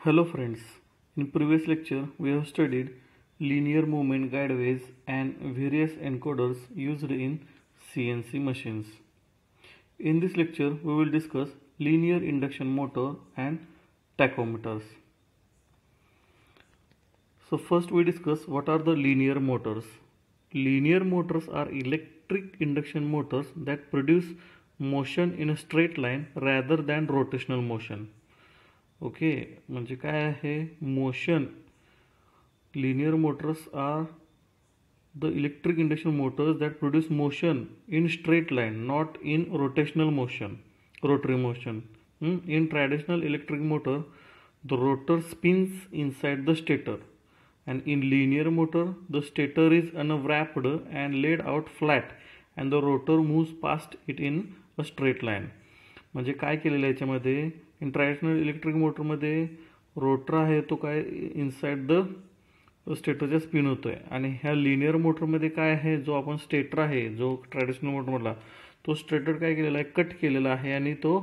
Hello friends, in previous lecture we have studied linear movement guideways and various encoders used in CNC machines. In this lecture we will discuss linear induction motor and tachometers. So first we discuss what are the linear motors. Linear motors are electric induction motors that produce motion in a straight line rather than rotational motion. Okay म्हणजे काय आहे motion linear motors are the electric induction motors that produce motion in straight line, not in rotational motion, rotary motion. In traditional electric motor the rotor spins inside the stator, and in linear motor the stator is unwrapped and laid out flat and the rotor moves past it in a straight line. म्हणजे काय केलेलं आहे याच्यामध्ये in traditional electric मोटरमध्ये rotor आहे तो काय inside the स्टेटरच्या स्पिन होतोय, आणि ह्या लिनियर मोटरमध्ये काय आहे जो आपण स्टेटर आहे जो ट्रॅडिशनल मोटरमधला तो स्टेटर काय केलेला आहे कट केलेला आहे आणि तो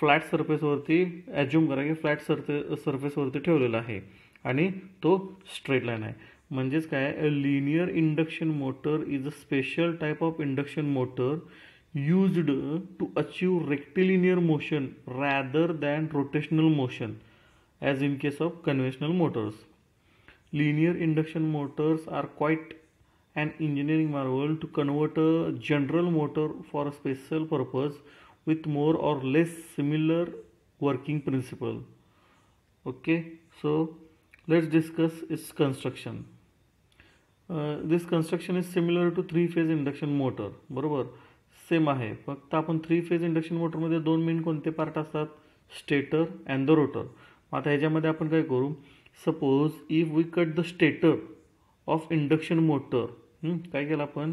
फ्लॅट सरफेसवरती ॲज्युम करा की फ्लॅट सरफेसवरती ठेवलेला आहे आणि तो स्ट्रेट लाईन आहे. म्हणजेच काय linear induction motor is a special type of induction motor used to achieve rectilinear motion rather than rotational motion as in case of conventional motors. Linear induction motors are quite an engineering marvel to convert a general motor for a special purpose with more or less similar working principle. Okay, so let's discuss its construction. This construction is similar to three-phase induction motor. बरोबर same आहे, फक्त आपण three phase induction मोटरमध्ये दोन main कोणते part असतात, stator and the rotor. आता ह्याच्यामध्ये आपण काय करू, suppose if we cut the stator of induction motor. काय केलं आपण,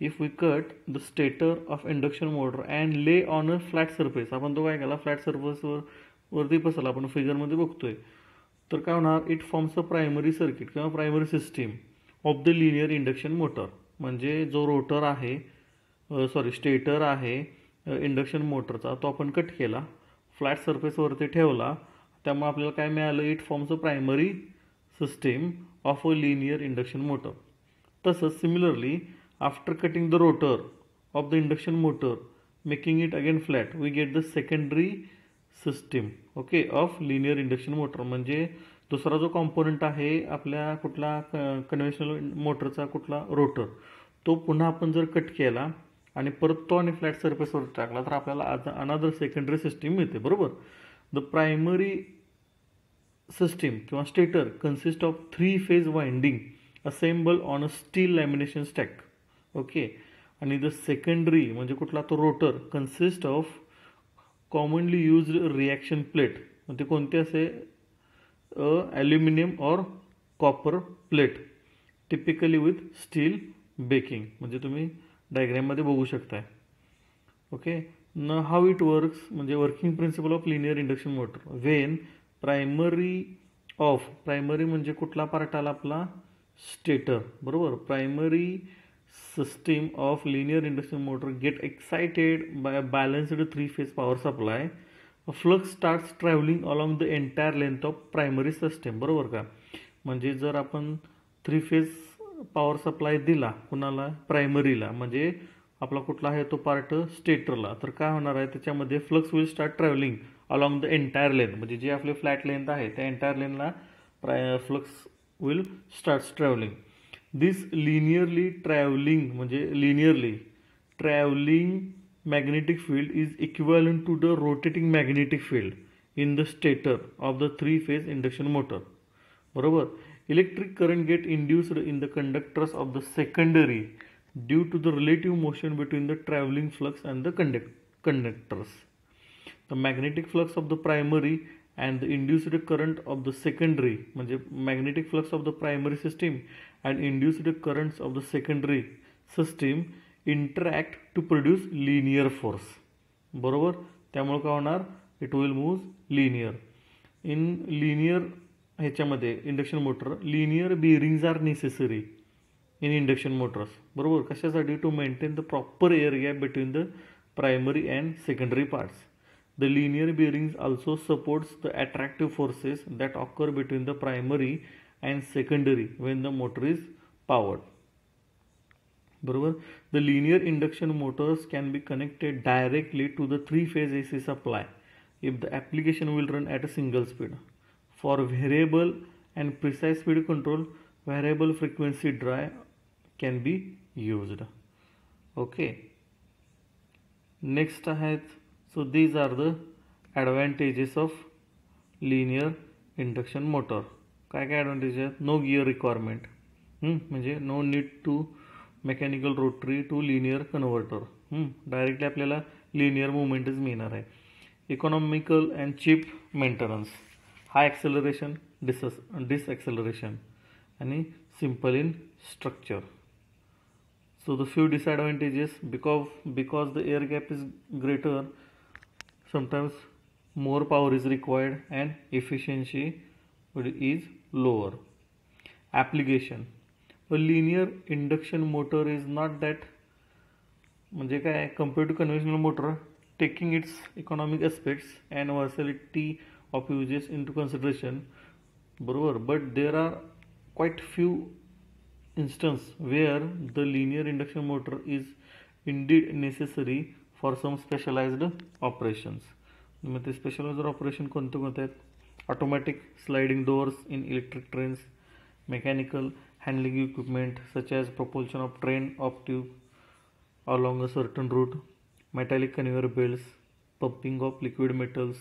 if we cut the stator of induction motor and lay on a flat surface. आपण तो काय केला फ्लॅट सरफेसवर वरती बसला आपण फिगरमध्ये बघतोय. तर काय होणार, it forms a primary circuit किंवा primary system of the linear induction motor. म्हणजे जो रोटर आहे स्टेटर आहे इंडक्शन मोटरचा तो आपण कट केला, फ्लॅट सरफेसवरती ठेवला, त्यामुळे आपल्याला काय मिळालं, it forms a primary system of a linear induction motor. तसंच similarly after cutting the rotor of the induction motor making it again flat we get the secondary system okay of linear induction motor. म्हणजे दुसरा जो component आहे आपल्या कुठला conventional मोटरचा कुठला rotor, तो पुन्हा आपण जर कट केला आणि परत तो आणि फ्लॅट सरफेसवर टाकला तर आपल्याला अनदर सेकंडरी सिस्टीम मिळते. बरोबर, द प्रायमरी सिस्टीम किंवा stator consist of three phase winding assemble on a steel lamination stack. Okay, आणि द सेकंडरी म्हणजे कुठला तो rotor consist of commonly used reaction plate. म्हणजे कोणते असे aluminium or copper plate typically with steel baking. म्हणजे तुम्ही डायग्राममध्ये बघू शकताय. ओके, न हाऊ इट वर्क्स म्हणजे working principle of linear induction motor. Wien primary म्हणजे कुठला पार्ट आला आपला स्टेटर. बरोबर, primary system of linear induction motor get excited by balanced three phase power supply. Flux starts travelling along the entire length of primary system. बरोबर का, म्हणजे जर आपण थ्री फेज पॉवर सप्लाय दिला कुणाला, प्रायमरीला, म्हणजे आपला कुठला आहे तो पार्ट स्टेटरला, तर काय होणार आहे त्याच्यामध्ये flux will start travelling along the entire length. म्हणजे जी आपली फ्लॅट लेंथ आहे त्या एंटायर लेंथला flux will start travelling. This linearly travelling magnetic field is equivalent to the rotating magnetic field in the stator of the three phase induction motor. बरोबर, electric current get induced in the conductors of the secondary due to the relative motion between the traveling flux and the conductors. The magnetic flux of the primary and the induced current of the secondary म्हणजे magnetic flux of the primary system and induced currents of the secondary system interact to produce linear force. बरोबर, त्यामुळे काय होणार, it will move linear. In linear ह्याच्यामध्ये induction motor linear bearings are necessary in induction motors. बरोबर, कशासाठी, to maintain the proper air gap between the primary and secondary parts. The linear bearings also supports the attractive forces that occur between the primary and secondary when the motor is powered. बरोबर. The linear induction motors can be connected directly to the three-phase AC supply if the application will run at a single speed. For variable and precise speed control, variable frequency drive can be used. Okay. Next ahead, so these are the advantages of linear induction motor. काय काय advantage आहेत? No gear requirement, म्हणजे no need to mechanical rotary to linear converter. Directly आपल्याला linear मुवमेंटच मिळणार आहे. Economical and cheap maintenance, high acceleration, deceleration आणि simple in structure. So the few disadvantages, because the air gap is greater, sometimes more power is required and efficiency is lower. Application, a linear induction motor is not that म्हणजे काय compared to conventional motor, taking its economic aspects and versatility of uses into consideration, बरोबर, but there are quite few instance where the linear induction motor is indeed necessary for some specialized operations. मग ते specialised operation कोणते कोणते आहेत? Automatic sliding doors in electric trains, mechanical handling equipment such as propulsion of train of tube along a certain route, metallic conveyor belts, pumping of liquid metals,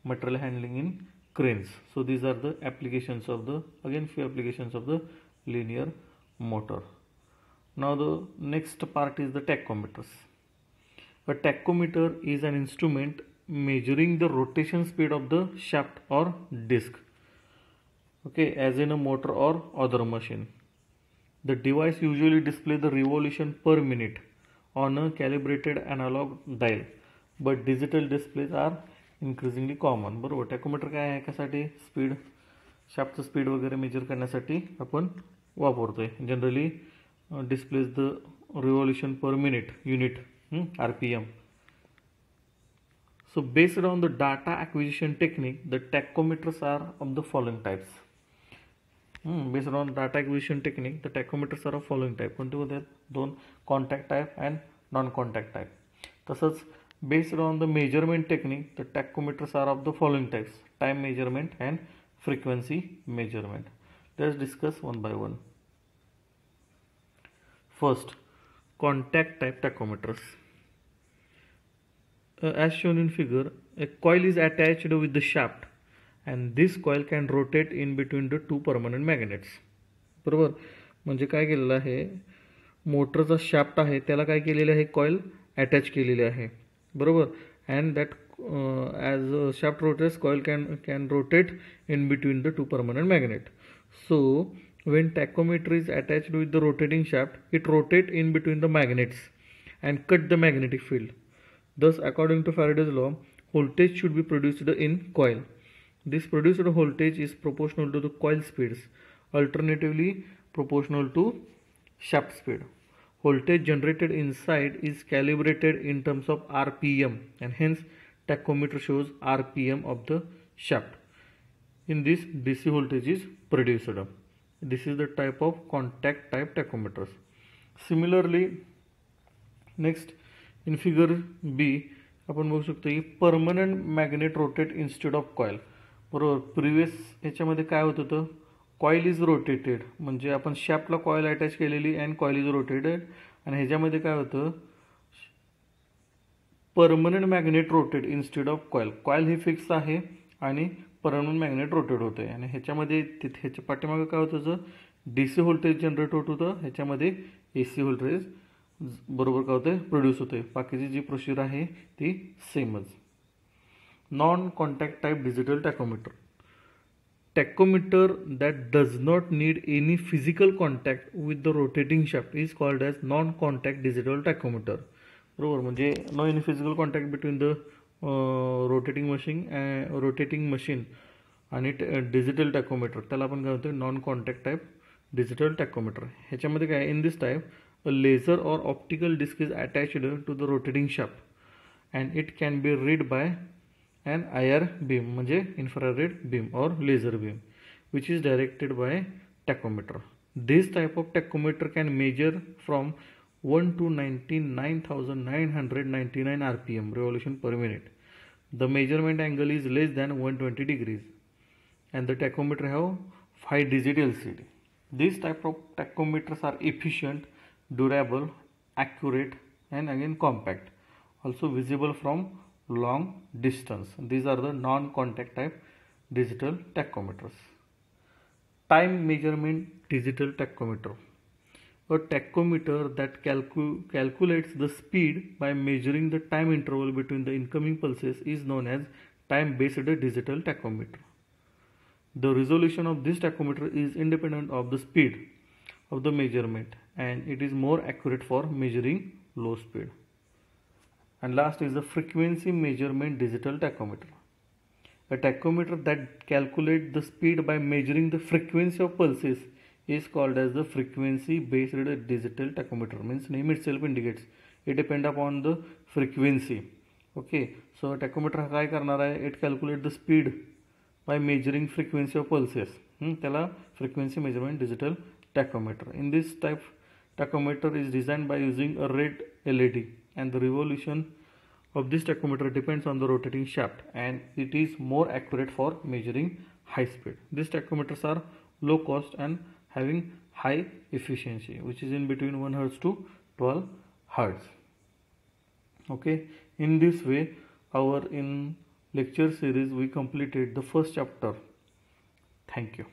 material handling in cranes. So these are the applications of the, again few applications of the linear motor. Now the next part is the tachometers. A tachometer is an instrument measuring the rotation speed of the shaft or disc, okay, as in a motor or other machine. The device usually displays the revolution per minute on a calibrated analog dial, but digital displays are increasingly common. बरोबर. टॅकोमीटर काय आहे? कशासाठी? Speed, शाफ्टचं speed वगैरे major करण्यासाठी आपण वापरतोय. Generally displays the revolution per minute unit, RPM. So based on the data acquisition technique, the tachometers are of the following types. Based on data acquisition technique, the tachometers are of following type. कोणते कोणते आहेत? दोन, contact type and non contact type. तसंच based on the measurement technique, the tachometers are of the following types: time measurement and frequency measurement. Let's discuss one by one. First, contact type tachometers. As shown in figure, a coil is attached with the shaft and this coil can rotate in between the two permanent magnets. बरोबर. म्हणजे काय केलेलं आहे? मोटरचा shaft आहे त्याला काय केलेलं आहे? कॉइल अटॅच केलेले आहे. बरोबर. And that as shaft rotates, coil can rotate in between the two permanent magnet. So when tachometer is attached with the rotating shaft, it rotates in between the magnets and cut the magnetic field. Thus, according to Faraday's law, voltage should be produced in coil. This produced voltage is proportional to the coil speeds, alternatively proportional to shaft speed. Voltage generated inside is calibrated in terms of RPM and hence tachometer shows RPM of the shaft. In this, DC voltage is produced. This is the type of contact type tachometers. Similarly, next in figure B आपण बघू शकतो की permanent magnet rotate instead of coil. बरोबर. Previous ह्याच्यामध्ये काय होत होतं? Coil is rotated, म्हणजे आपण शॅफ्टला कॉईल अटॅच केलेली अँड कॉईल इज रोटेटेड. आणि ह्याच्यामध्ये काय होतं? Permanent magnet rotate instead of coil. Coil हे फिक्स आहे आणि परमनंट मॅग्नेट रोटेट होते. आणि ह्याच्यामध्ये ह्याच्या पाठीमागं काय होतं? जर DC व्होल्टेज जनरेट होत होतं, ह्याच्यामध्ये AC व्होल्टेज बरोबर काय होते? प्रोड्यूस होते. बाकीची जी प्रोसिजर आहे ती सेमच. Non contact type digital tachometer. Tachometer that does not need any physical contact with the rotating shaft is called as non contact digital tachometer. बरोबर. म्हणजे no any physical contact between the rotating machine आणि digital tachometer, त्याला आपण काय होतं? Non contact type digital tachometer. ह्याच्यामध्ये काय? In this type a laser or optical disc is attached to the rotating shaft and it can be read by and IR beam म्हणजे infrared beam or laser beam which is directed by tachometer. This type of tachometer can measure from 1 to 99,999 rpm revolution per minute. The measurement angle is less than 120 degrees and the tachometer have 5-digit LCD. These type of tachometers are efficient, durable, accurate and again compact, also visible from long distance. These are the non-contact type digital tachometers. Time measurement digital tachometer. A tachometer that calculates the speed by measuring the time interval between the incoming pulses is known as time-based digital tachometer. The resolution of this tachometer is independent of the speed of the measurement and it is more accurate for measuring low speed. And last is the frequency measurement digital tachometer. A tachometer that calculates the speed by measuring the frequency of pulses is called as the frequency based digital tachometer. Means name itself indicates it depends upon the frequency. Okay, so tachometer काय करणार आहे, it calculate the speed by measuring frequency of pulses. त्याला frequency measurement digital tachometer. In this type tachometer is designed by using a red LED and the revolution of this tachometer depends on the rotating shaft and it is more accurate for measuring high speed. These tachometers are low cost and having high efficiency, which is in between 1 Hz to 12 Hz. Okay, in this way our in lecture series we completed the first chapter. Thank you.